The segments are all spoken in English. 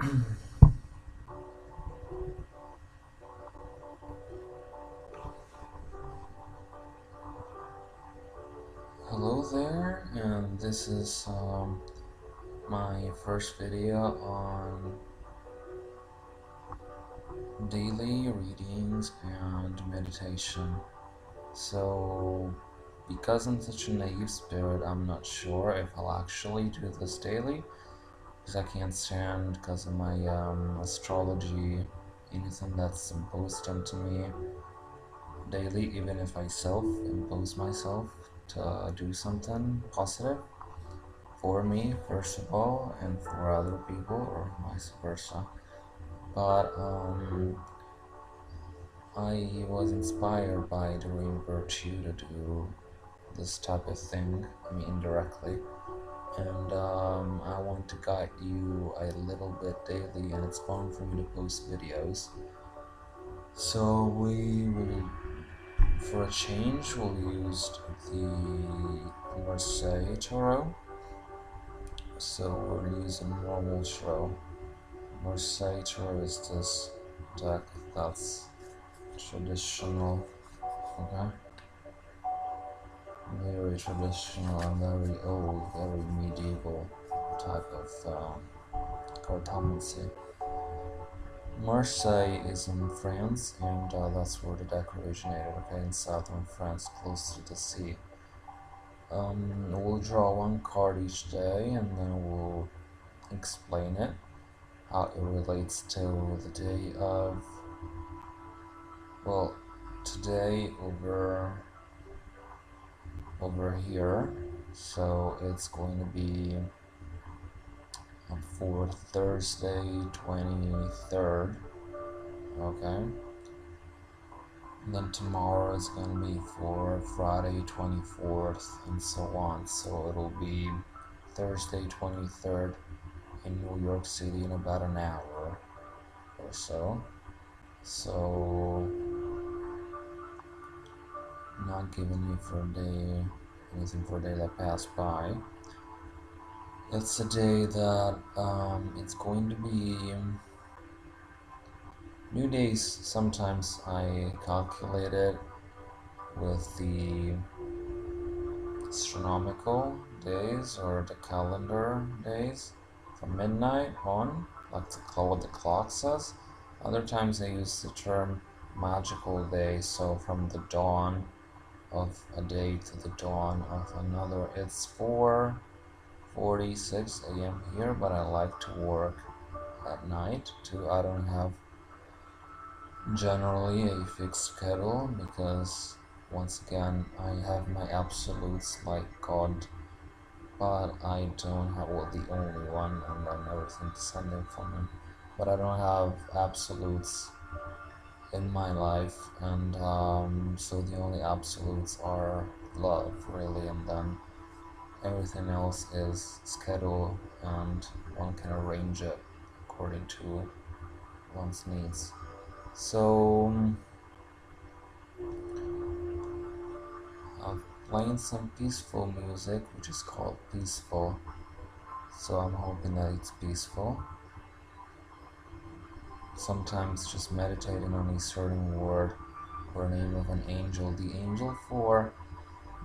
Hello there, and this is my first video on daily readings and meditation. So, because I'm such a naive spirit, I'm not sure if I'll actually do this daily, because I can't stand, because of my astrology, anything that's imposed onto me daily, even if I self-impose myself to do something positive for me first of all and for other people or vice versa. But I was inspired by doing virtue to do this type of thing, I mean indirectly, and I want to guide you a little bit daily, and it's fun for me to post videos. So we will, for a change, we'll use the Marseille Tarot. So we're gonna use a normal tarot. Marseille Tarot is this deck that's traditional, okay? Very traditional and very old, very medieval type of cartomancy. Marseille is in France, and that's where the deck originated, okay, in southern France, close to the sea. We'll draw one card each day, and then we'll explain it, how it relates to the day of, well, today over here, so it's going to be for Thursday 23rd, okay, and then tomorrow is going to be for Friday 24th, and so on. So it'll be Thursday 23rd in New York City in about an hour or so. So not giving you for a day anything for a day that passed by. It's a day that it's going to be new days. Sometimes I calculate it with the astronomical days or the calendar days from midnight on, like what the clock says. Other times I use the term magical day, so from the dawn of a day to the dawn of another. It's 4:46 a.m. here, but I like to work at night too. I don't have generally a fixed schedule because once again I have my absolutes like God, but I don't have, well, the only one, and then everything descending from him, but I don't have absolutes in my life, and so the only absolutes are love, really, and then everything else is schedule, and one can arrange it according to one's needs. So I'm playing some peaceful music, which is called Peaceful, so I'm hoping that it's peaceful. Sometimes just meditating on a certain word or name of an angel. The angel for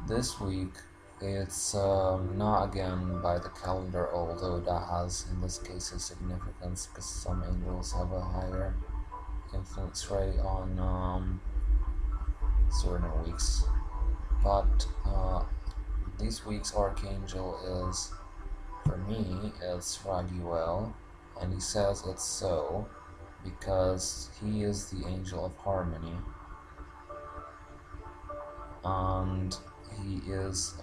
this week, it's not again by the calendar, although that has in this case a significance because some angels have a higher influence rate on certain weeks. But this week's archangel is, for me, it's Raphael, and he says it's so because he is the angel of harmony, and he is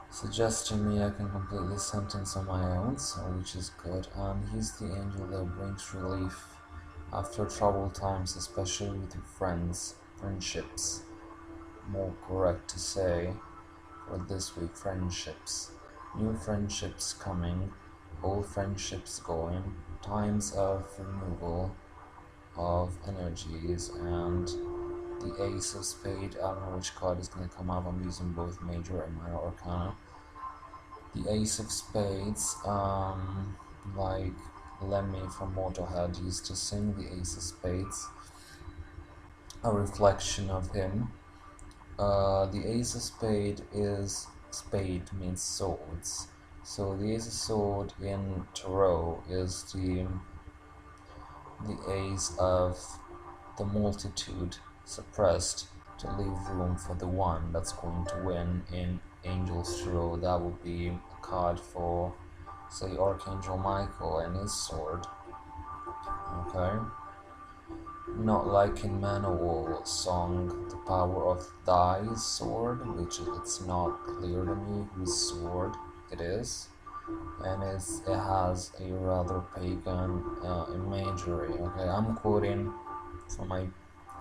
suggesting me I can complete this sentence on my own, so which is good. And he's the angel that brings relief after troubled times, especially with your friendships, more correct to say for this week, friendships, new friendships coming, old friendships going, times of removal of energies and the Ace of Spades. I don't know which card is going to come up. I'm using both Major and Minor Arcana. The Ace of Spades, like Lemmy from Motorhead used to sing the Ace of Spades, a reflection of him. The Ace of Spade means swords. So the Ace of Sword in Tarot is the Ace of the multitude suppressed to leave room for the one that's going to win. In Angel's Tarot, that would be a card for, say, Archangel Michael and his sword. Okay? Not like in Manowar song, The Power of Thy Sword, which it's not clear to me whose sword it is. And it has a rather pagan imagery. Okay, I'm quoting from my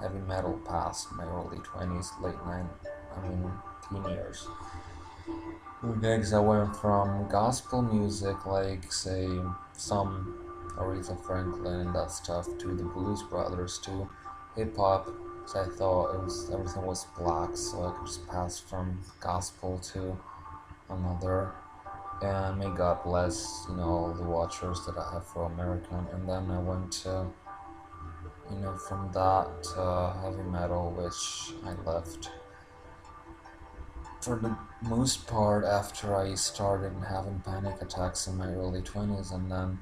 heavy metal past, my early 20s, teen years. Okay, because I went from gospel music, like say some Aretha Franklin and that stuff, to the Blues Brothers, to hip hop. So I thought everything was black, so I could just pass from gospel to another. And may God bless, all the watchers that I have for American. And then I went to, from that heavy metal, which I left for the most part after I started having panic attacks in my early 20s. And then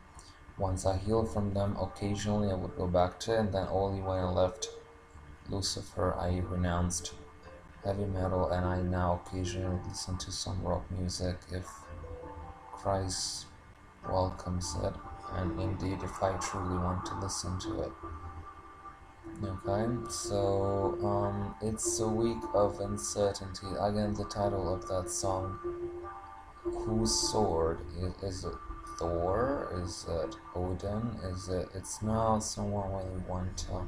once I healed from them, occasionally I would go back to it. And then only when I left Lucifer, I renounced heavy metal, and I now occasionally listen to some rock music if Christ welcomes it, and indeed if I truly want to listen to it. Okay, so it's a week of uncertainty. Again, the title of that song, whose sword? Is it Thor? Is it Odin? It's not someone we want to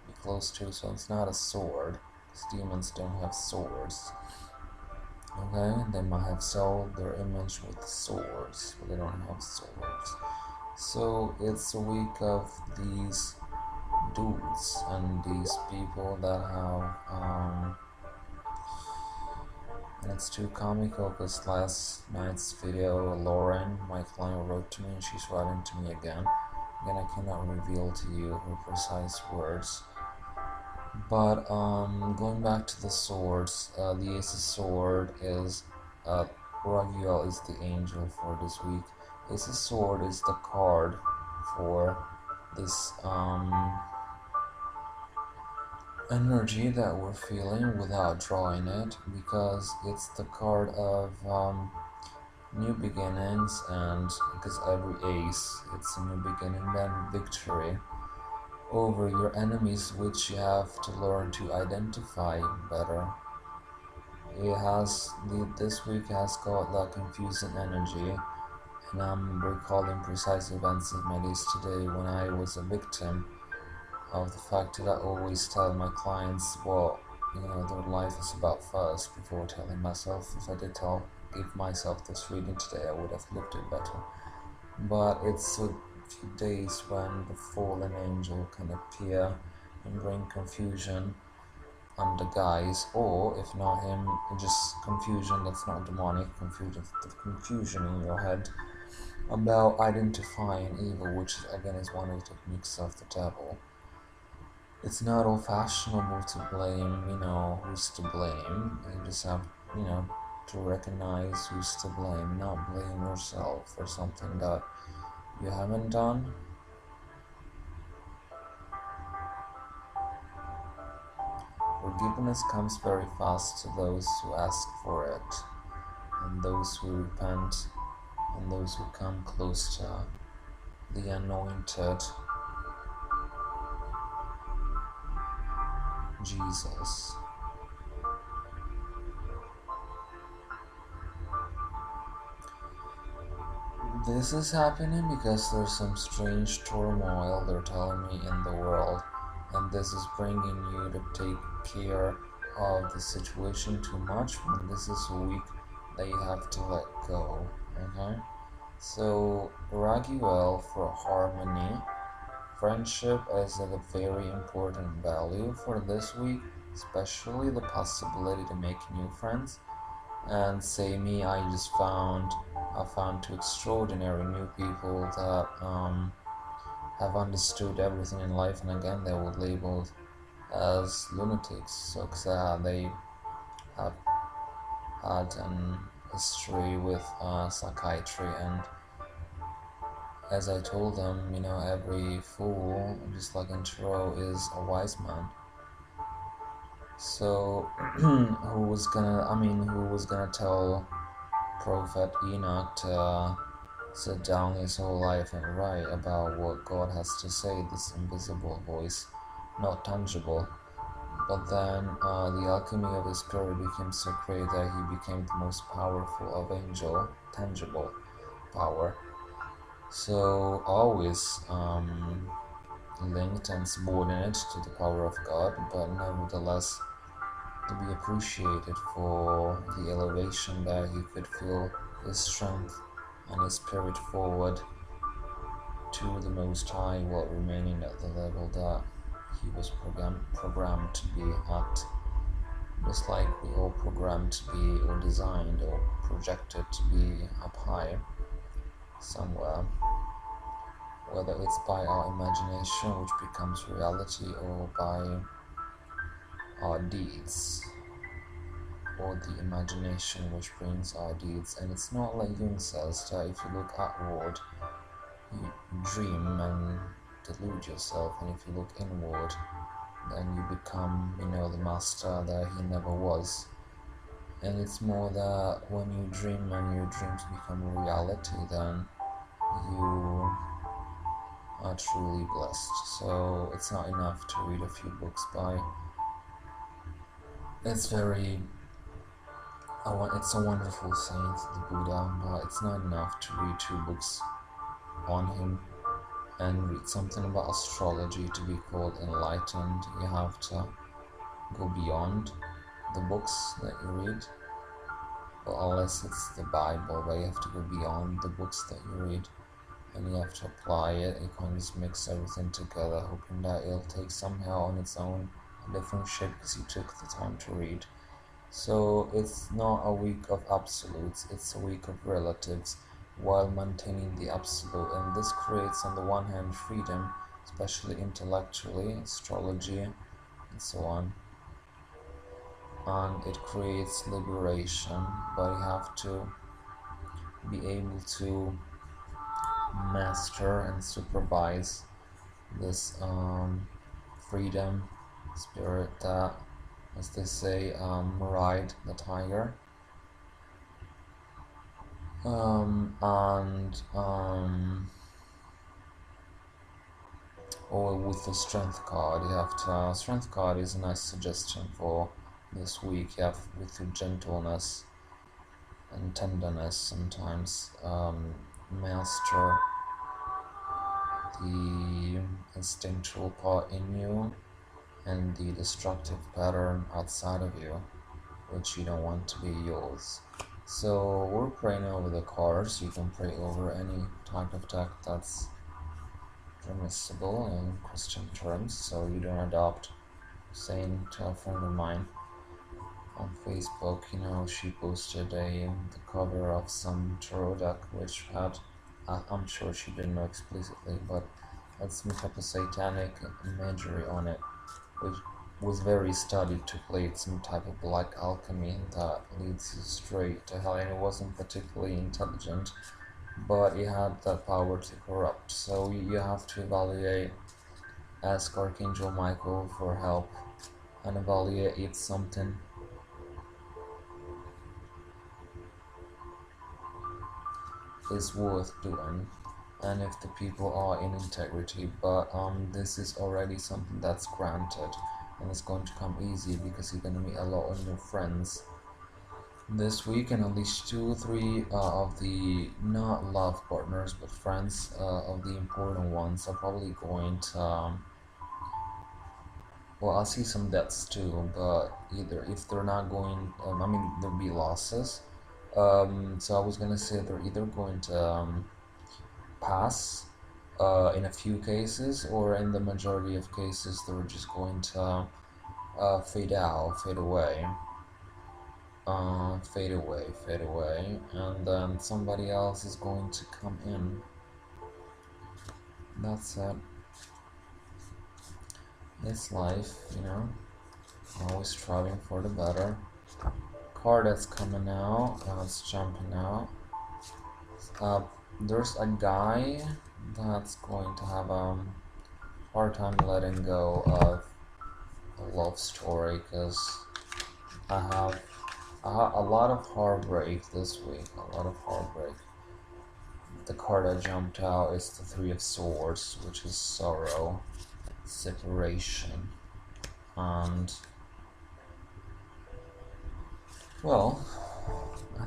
be close to, so it's not a sword, because demons don't have swords. Okay, they might have sold their image with swords, but they don't have swords. So it's a week of these dudes and these people that have, and it's too comical because last night's video, Lauren, my client, wrote to me, and she's writing to me again. Again, I cannot reveal to you her precise words. But going back to the swords, the Ace of Sword is, Raguel is the angel for this week. Ace of Sword is the card for this energy that we're feeling without drawing it, because it's the card of new beginnings, and because every ace, it's a new beginning, then victory over your enemies, which you have to learn to identify better. This week has got that confusing energy, and I'm recalling precise events of my days today when I was a victim of the fact that I always tell my clients what their life is about first before telling myself. If I did give myself this reading today, I would have lived it better. But it's a few days when the fallen angel can appear and bring confusion under guise, or if not him, just confusion that's not demonic, confusion in your head about identifying evil, which again is one of the techniques of the devil. It's not all fashionable to blame, who's to blame. You just have, to recognize who's to blame, not blame yourself for something that you haven't done. Forgiveness comes very fast to those who ask for it, and those who repent, and those who come close to the anointed Jesus. This is happening because there's some strange turmoil, they're telling me, in the world, and this is bringing you to take care of the situation too much, when this is a week that you have to let go. Okay, so Raguel for harmony, friendship is a very important value for this week, especially the possibility to make new friends. And say me, I found two extraordinary new people that have understood everything in life, and again they were labeled as lunatics. So 'cause, they have had an history with psychiatry, and as I told them, every fool, just like in tarot, is a wise man. So who was gonna tell Prophet Enoch to sit down his whole life and write about what God has to say, this invisible voice, not tangible. But then the alchemy of his spirit became so great that he became the most powerful of angel, tangible power. So always linked and subordinate to the power of God, but nevertheless to be appreciated for the elevation that he could feel his strength and his spirit forward to the Most High while remaining at the level that he was programmed to be at. Just like we all programmed to be, or designed, or projected to be up high somewhere, whether it's by our imagination, which becomes reality, or by our deeds, or the imagination which brings our deeds. And it's not like Jung says that if you look outward, you dream and delude yourself, and if you look inward, then you become, the master that he never was. And it's more that when you dream and your dreams become a reality, then you are truly blessed. So it's not enough to read a few books by. It's a wonderful saint, the Buddha, but it's not enough to read 2 books on him and read something about astrology to be called enlightened. You have to go beyond the books that you read. Well, unless it's the Bible, but you have to go beyond the books that you read, and you have to apply it. You can't just mix everything together, hoping that it'll take somehow on its own a different shape because you took the time to read. So it's not a week of absolutes, it's a week of relatives, while maintaining the absolute. And this creates, on the one hand, freedom, especially intellectually, astrology, and so on. And it creates liberation, but you have to be able to master and supervise this freedom spirit that, as they say, ride the tiger. Or with the strength card, strength card is a nice suggestion for this week. You have, with your gentleness and tenderness, sometimes master the instinctual part in you and the destructive pattern outside of you, which you don't want to be yours. So we're praying over the cards. You can pray over any type of deck that's permissible in Christian terms, so you don't adopt. Saying to a friend of mine on Facebook, she posted the cover of some tarot deck which had, I'm sure she didn't know explicitly, but had some type of satanic imagery on it, which was very studied to play some type of black alchemy that leads you straight to hell. And it wasn't particularly intelligent, but it had that power to corrupt. So you have to evaluate, ask Archangel Michael for help, and evaluate if something is worth doing, and if the people are in integrity. But this is already something that's granted, and it's going to come easy because you're going to meet a lot of new friends this week, and at least 2 or 3 of the, not love partners, but friends of the important ones are probably going to well, I'll see some deaths too, but either if they're not going, there'll be losses. So I was gonna say they're either going to pass in a few cases, or in the majority of cases, they're just going to fade out, fade away, and then somebody else is going to come in. That's it. It's life, you know, always striving for the better. Card that's coming out, it's jumping out. There's a guy that's going to have a hard time letting go of a love story, because I have a lot of heartbreak this week. A lot of heartbreak. The card that jumped out is the Three of Swords, which is sorrow, separation, and well, I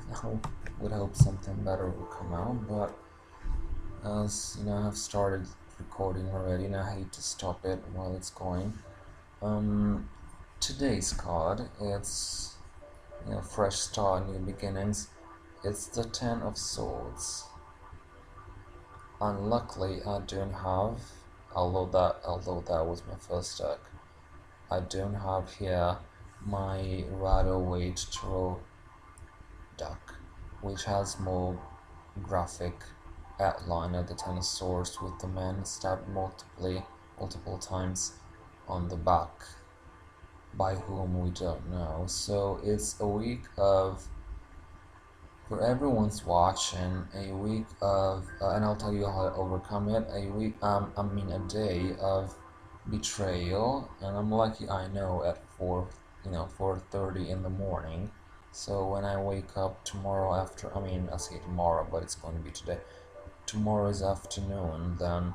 would hope something better would come out, but as you know, I have started recording already, and I hate to stop it while it's going. Today's card, it's fresh start, new beginnings. It's the Ten of Swords. Unluckily, I don't have, although that was my first deck, I don't have here my Rider-Waite Tarot deck, which has more graphic outline of the Ten of Swords with the man stabbed multiple times on the back, by whom we don't know. So it's a week of, for everyone's watching, a week of, and I'll tell you how to overcome it. A day of betrayal, and I'm lucky I know at 4:30 in the morning. So when I wake up tomorrow I say tomorrow, but it's going to be today. Tomorrow's afternoon, then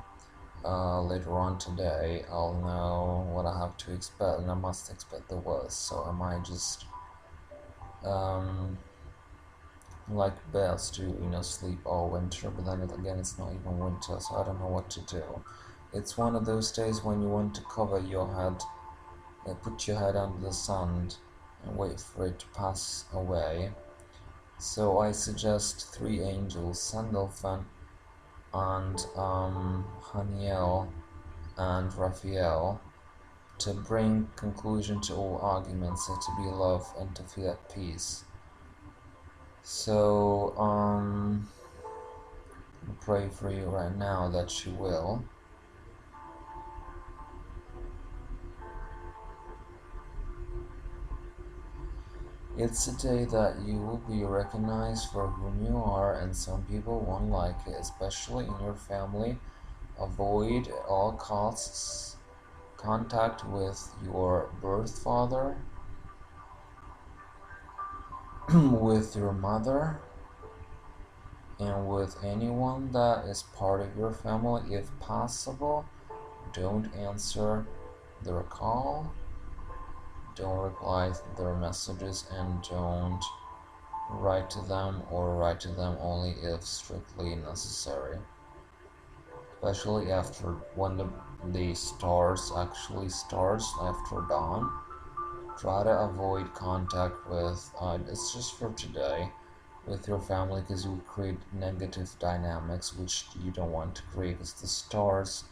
later on today, I'll know what I have to expect, and I must expect the worst. So I might just like bears do, sleep all winter, but then again, it's not even winter, so I don't know what to do. It's one of those days when you want to cover your head, put your head under the sun and wait for it to pass away. So I suggest three angels, Sandalphon and Haniel and Raphael, to bring conclusion to all arguments, and to be love and to feel at peace. So I pray for you right now that you will. It's a day that you will be recognized for whom you are, and some people won't like it, especially in your family. Avoid at all costs contact with your birth father, with your mother, and with anyone that is part of your family. If possible, don't answer their call, don't reply to their messages, and don't write to them, or write to them only if strictly necessary. Especially after when the stars actually starts after dawn. Try to avoid contact with, it's just for today, with your family, because you create negative dynamics which you don't want to create, because the stars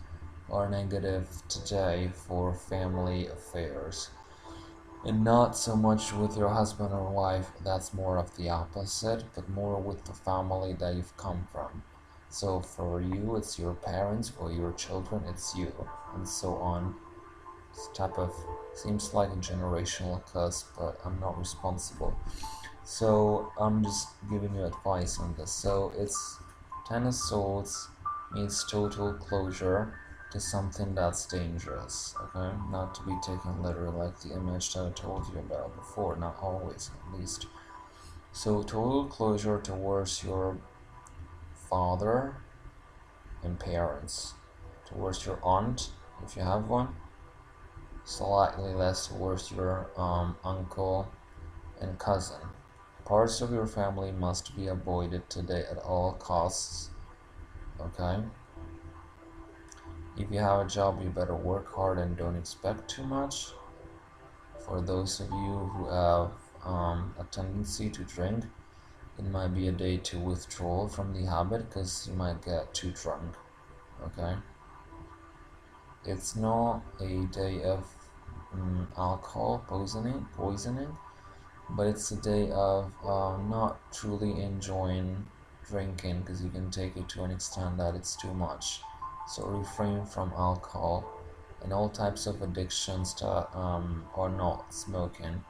are negative today for family affairs. And not so much with your husband or wife, that's more of the opposite, but more with the family that you've come from. So for you, it's your parents, or your children, it's you, and so on. This type of, seems like a generational curse, but I'm not responsible. So I'm just giving you advice on this. So it's Ten of Swords means total closure to something that's dangerous, okay? Not to be taken literally, like the image that I told you about before, not always, at least. So total closure towards your father and parents, towards your aunt, if you have one, slightly less towards your uncle and cousin. Parts of your family must be avoided today at all costs, okay? If you have a job, you better work hard and don't expect too much. For those of you who have a tendency to drink, it might be a day to withdraw from the habit, because you might get too drunk. Okay, it's not a day of alcohol poisoning, but it's a day of not truly enjoying drinking, because you can take it to an extent that it's too much. So refrain from alcohol and all types of addictions that are not smoking.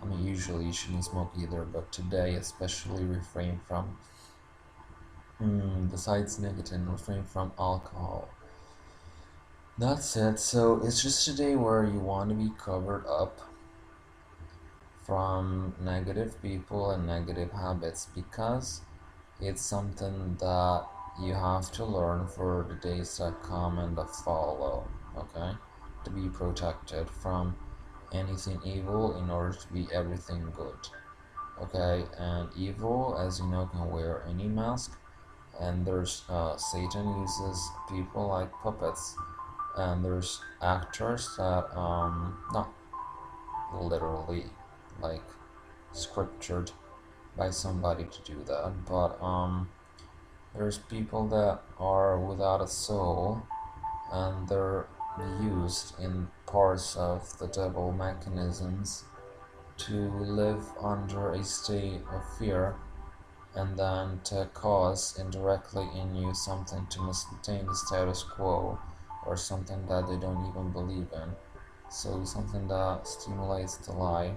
I mean, usually you shouldn't smoke either, but today especially refrain from, besides nicotine, refrain from alcohol. That's it. So it's just a day where you want to be covered up from negative people and negative habits, because it's something that you have to learn for the days that come and that follow, okay? To be protected from anything evil in order to be everything good, okay? And evil, as you know, can wear any mask, and there's Satan uses people like puppets, and there's actors that not literally like scriptured by somebody to do that, but there's people that are without a soul, and they're used in parts of the devil mechanisms to live under a state of fear, and then to cause indirectly in you something to maintain the status quo, or something that they don't even believe in. So something that stimulates the lie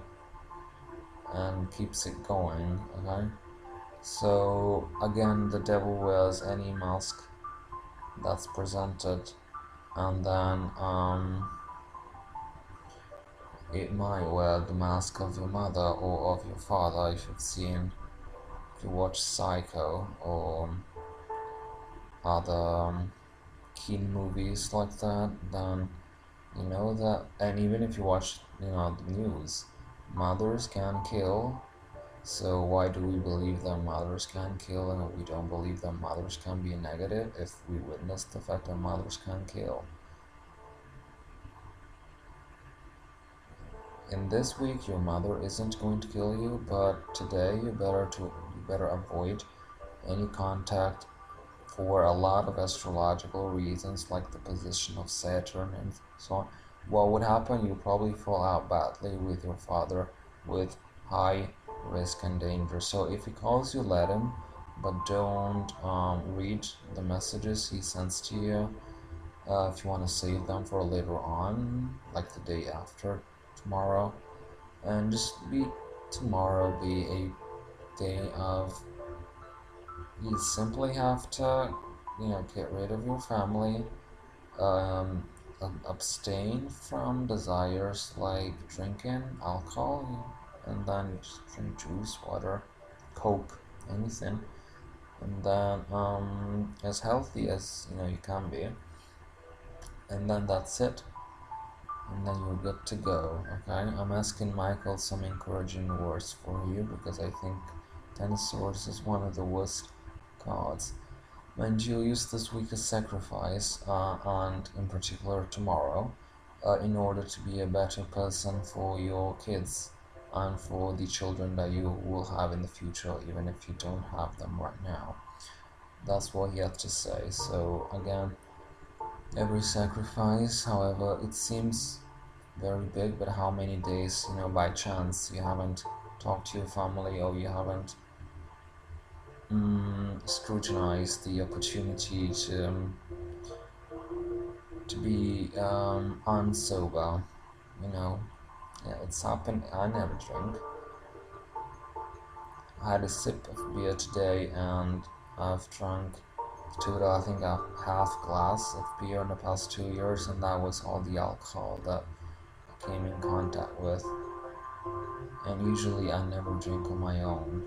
and keeps it going, okay? So again, the devil wears any mask that's presented, and then it might wear the mask of your mother or of your father. If you watch Psycho or other keen movies like that, then you know that. And even if you watch, the news, mothers can kill. So why do we believe that mothers can kill, and we don't believe that mothers can be negative if we witness the fact that mothers can kill? In this week, your mother isn't going to kill you, but today you better avoid any contact for a lot of astrological reasons, like the position of Saturn and so on. What would happen? You probably fall out badly with your father, with high risk and danger. So if he calls you, let him, but don't read the messages he sends to you. If you want to save them for later on, like the day after tomorrow, and just tomorrow be a day of, you simply have to, get rid of your family, um, abstain from desires like drinking alcohol, and then just drink juice, water, Coke, anything, and then as healthy as you can be, and then that's it, and then you're good to go. Okay, I'm asking Michael some encouraging words for you, because I think Ten of Swords is one of the worst cards. And you'll use this week as sacrifice, and in particular tomorrow, in order to be a better person for your kids and for the children that you will have in the future, even if you don't have them right now. That's what he had to say. So again, every sacrifice, however, it seems very big, but how many days, by chance you haven't talked to your family, or you haven't scrutinized the opportunity to be unsober, yeah, it's happened. I never drink. I had a sip of beer today, and I've drunk I think a half glass of beer in the past 2 years, and that was all the alcohol that I came in contact with. And usually I never drink on my own.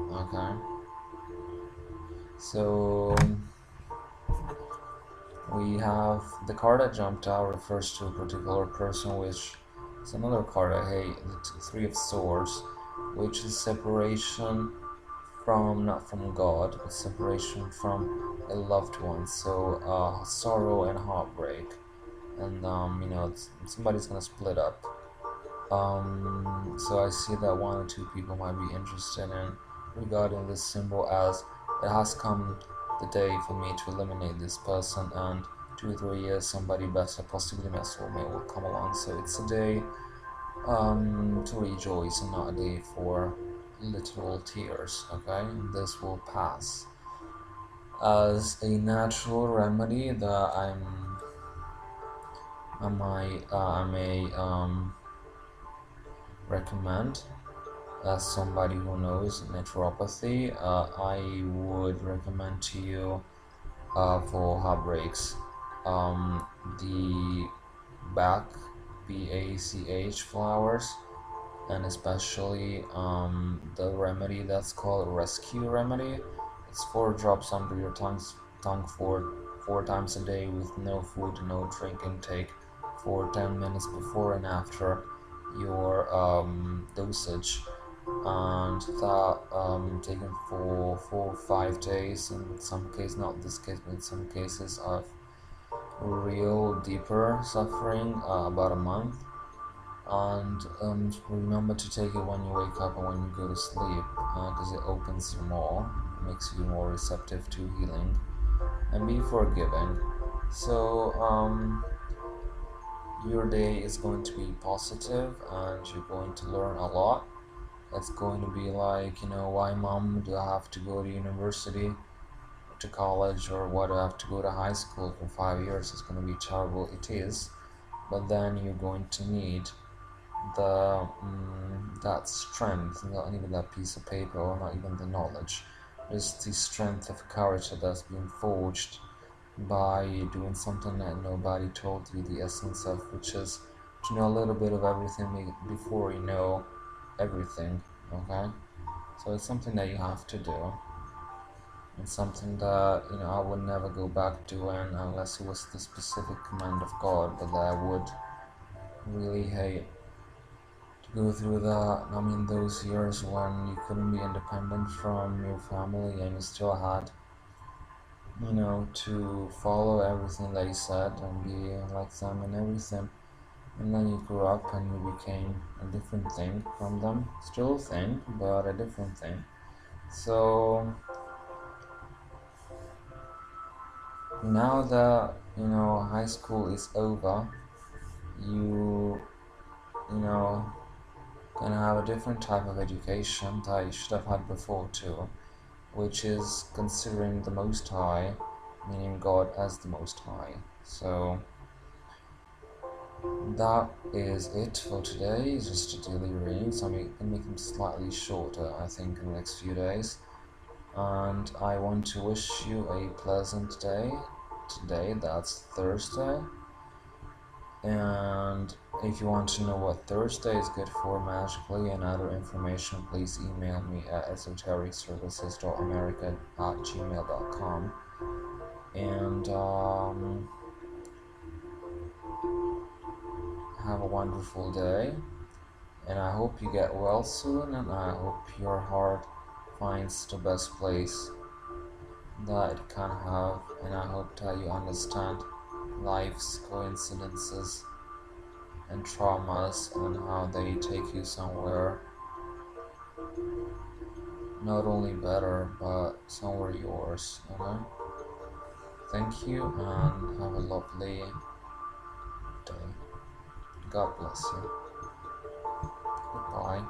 Okay, so we have the card that jumped out refers to a particular person, which is another card I hate, the Three of Swords, which is separation from, not from God, but separation from a loved one. So sorrow and heartbreak, and somebody's gonna split up. So I see that one or two people might be interested in regarding this symbol, as it has come the day for me to eliminate this person, and 2 3 years somebody better, possibly my soulmate, will come along. So it's a day to rejoice and not a day for literal tears. Okay, this will pass. As a natural remedy that I may recommend, as somebody who knows naturopathy, I would recommend to you for heartbreaks, the Bach, BACH flowers, and especially the remedy that's called rescue remedy. It's 4 drops under your tongue for 4 times a day with no food, no drink intake, for 10 minutes before and after your dosage, and that taken for 4 or 5 days. In some cases, not this case, but in some cases of real deeper suffering, about a month. And remember to take it when you wake up and when you go to sleep, because it opens you more, makes you more receptive to healing, and be forgiving. So your day is going to be positive and you're going to learn a lot. It's going to be like, why, mom, do I have to go to university, to college, or why do I have to go to high school for 5 years? It's going to be terrible. It is, but then you're going to need that strength, not even that piece of paper, or not even the knowledge, just the strength of character that's been forged by doing something that nobody told you the essence of, which is to know a little bit of everything before you know everything. Okay, so it's something that you have to do. It's something that I would never go back doing unless it was the specific command of God, but that I would really hate to go through that. I mean, those years when you couldn't be independent from your family and you still had to follow everything they said and be like them and everything. And then you grew up and you became a different thing from them. Still a thing, but a different thing. So now that high school is over, you gonna have a different type of education that you should have had before too, which is considering the Most High, meaning God as the Most High. So that is it for today. It's just a daily reading, so I'm going to make them slightly shorter, I think, in the next few days. And I want to wish you a pleasant day today. That's Thursday. And if you want to know what Thursday is good for magically and other information, please email me at esotericservices.america@gmail.com. And have a wonderful day, and I hope you get well soon, and I hope your heart finds the best place that it can have, and I hope that you understand life's coincidences and traumas and how they take you somewhere not only better but somewhere yours. Okay, thank you and have a lovely day. God bless you. Goodbye.